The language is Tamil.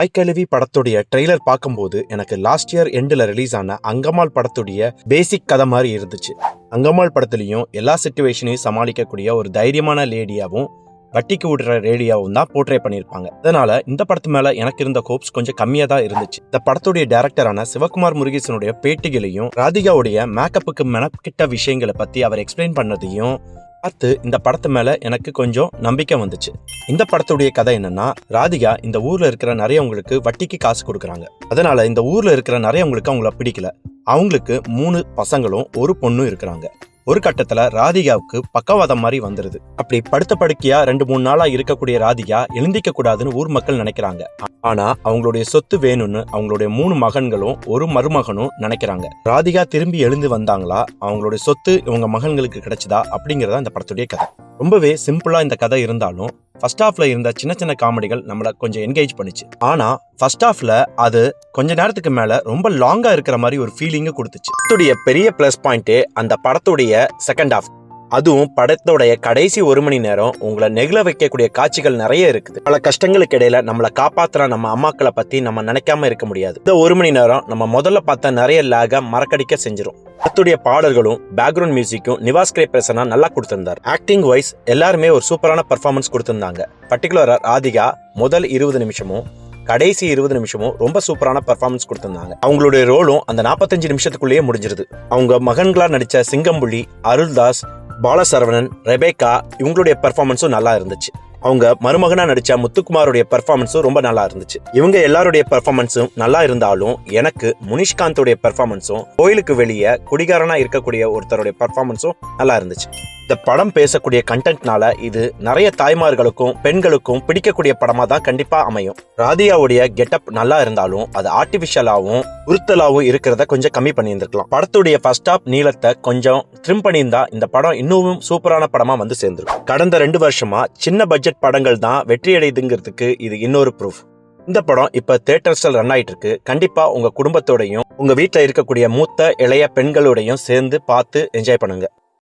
தாய்க்கழுவி படத்துடைய ட்ரெய்லர் பார்க்கும்போது எனக்கு லாஸ்ட் இயர் எண்டில் ரிலீஸ் ஆன அங்கம்மாள் படத்துடைய பேசிக் கதை மாதிரி இருந்துச்சு. அங்கம்மாள் படத்துலையும் எல்லா சிச்சுவேஷனையும் சமாளிக்கக்கூடிய ஒரு தைரியமான லேடியாவும் வட்டிக்கு விடுற ரேடியாவும் தான் போர்ட்ரே பண்ணியிருப்பாங்க. அதனால இந்த படத்து மேல எனக்கு இருந்த ஹோப்ஸ் கொஞ்சம் கம்மியா தான் இருந்துச்சு. இந்த படத்துடைய டைரக்டரான சிவகுமார் முருகேசனுடைய பேட்டிகளையும் ராதிகாவுடைய மேக்கப்புக்கு மெனக்கிட்ட விஷயங்களை பத்தி அவர் எக்ஸ்பிளைன் பண்ணதையும் பார்த்து இந்த படத்து மேல எனக்கு கொஞ்சம் நம்பிக்கை வந்துச்சு. இந்த படத்துடைய கதை என்னன்னா, ராதிகா இந்த ஊர்ல இருக்கிற நிறையவங்களுக்கு வட்டிக்கு காசு கொடுக்குறாங்க. அதனால இந்த ஊர்ல இருக்கிற நிறையவங்களுக்கு அவங்கள பிடிக்கல. அவங்களுக்கு 3 பசங்களும் ஒரு பொண்ணும் இருக்கிறாங்க. ஒரு கட்டத்துல ராதிகாவுக்கு பக்கவாதம் மாதிரி வந்துருது. அப்படி படுத்த படுக்கையா 2-3 நாளா இருக்கக்கூடிய ராதிகா எழுந்திக்க கூடாதுன்னு ஊர் மக்கள் நினைக்கிறாங்க. ஆனா அவங்களுடைய சொத்து வேணும்னு அவங்களுடைய 3 மகன்களும் ஒரு மருமகனும் நினைக்கிறாங்க. ராதிகா திரும்பி எழுந்து வந்தாங்களா, அவங்களுடைய சொத்து இவங்க மகன்களுக்கு கிடைச்சதா அப்படிங்கறத இந்த படத்துடைய கதை. ரொம்பவே சிம்பிளா இந்த கதை இருந்தாலும் ஃபர்ஸ்ட் ஹாஃப்ல இருந்த சின்ன சின்ன காமெடிகள் நம்மளை கொஞ்சம் என்கேஜ் பண்ணிச்சு. ஆனா ஃபர்ஸ்ட் ஹாஃப்ல அது கொஞ்ச நேரத்துக்கு மேல ரொம்ப லாங்கா இருக்கிற மாதிரி ஒரு ஃபீலிங்க கொடுத்துச்சு. படத்துடைய பெரிய பிளஸ் பாயிண்டே அந்த படத்துடைய செகண்ட் ஹாஃப். அதுவும் படத்தோடைய கடைசி 1 மணி நேரம் உங்களை நெகிழ வைக்கக்கூடிய காட்சிகள் நிறைய இருக்குது. பல கஷ்டங்களுக்கு இடையில நம்மளை காப்பாத்துற நம்ம அம்மாக்களை பத்தி நம்ம நினைக்காம இருக்க முடியாது. இந்த 1 மணி நேரம் நம்ம முதல்ல பார்த்த நிறைய லேக மறக்கடிக்க செஞ்சிரும். படத்துடைய பாடல்களும் பேக்ரவுண்ட் மியூசிக்கும் நிவாஸ் கே பிரசன்னா நல்லா கொடுத்திருந்தார். ஆக்டிங் வைஸ் எல்லாருமே ஒரு சூப்பரான பெர்ஃபார்மன்ஸ் கொடுத்திருந்தாங்க. பர்டிகுலரா ராதிகா முதல் 20 நிமிஷமும் கடைசி 20 நிமிஷமும் ரொம்ப சூப்பரான பெர்ஃபார்மன்ஸ் கொடுத்திருந்தாங்க. அவங்களுடைய ரோலும் அந்த 45 நிமிஷத்துக்குள்ளேயே முடிஞ்சிருது. அவங்க மகன்களா நடிச்ச சிங்கம்புலி, அருள்தாஸ், பாலசரவணன், ரெபேக்கா இவங்களுடைய பெர்ஃபார்மன்ஸும் நல்லா இருந்துச்சு. அவங்க மருமகனா நடிச்ச முத்துக்குமாருடைய பெர்ஃபார்மன்ஸும் ரொம்ப நல்லா இருந்துச்சு. இவங்க எல்லாருடைய பெர்ஃபார்மன்ஸும் நல்லா இருந்தாலும் எனக்கு முனிஷ்காந்தோடைய பெர்ஃபார்மன்ஸும் கோயிலுக்கு வெளியே குடிகாரனா இருக்கக்கூடிய ஒருத்தருடைய பெர்ஃபார்மன்ஸும் நல்லா இருந்துச்சு. இந்த படம் பேசக்கூடிய கண்டென்ட்னால இது நிறைய தாய்மார்களுக்கும் பெண்களுக்கும் பிடிக்கக்கூடிய படமா தான் கண்டிப்பா அமையும். ராதிகாவுடைய கெட்டப் நல்லா இருந்தாலும் அது ஆர்டிபிஷியலாவும் உறுத்தலாவும் இருக்கிறத கொஞ்சம் கம்மி பண்ணியிருந்திருக்கலாம். படத்துடைய ஃபர்ஸ்ட் ஹாஃப் நீளத்தை கொஞ்சம் ட்ரிம் பண்ணியிருந்தா இந்த படம் இன்னும் சூப்பரான படமா வந்து சேர்ந்துருக்கும். கடந்த 2 வருஷமா சின்ன பட்ஜெட் படங்கள் தான் வெற்றி அடையுதுங்கிறதுக்கு இது இன்னொரு ப்ரூஃப். இந்த படம் இப்ப தியேட்டர்ஸ்ல ரன் ஆயிட்டு இருக்கு. கண்டிப்பா உங்க குடும்பத்தோடையும் உங்க வீட்டுல இருக்கக்கூடிய மூத்த இளைய பெண்களோடையும் சேர்ந்து பார்த்து என்ஜாய் பண்ணுங்க.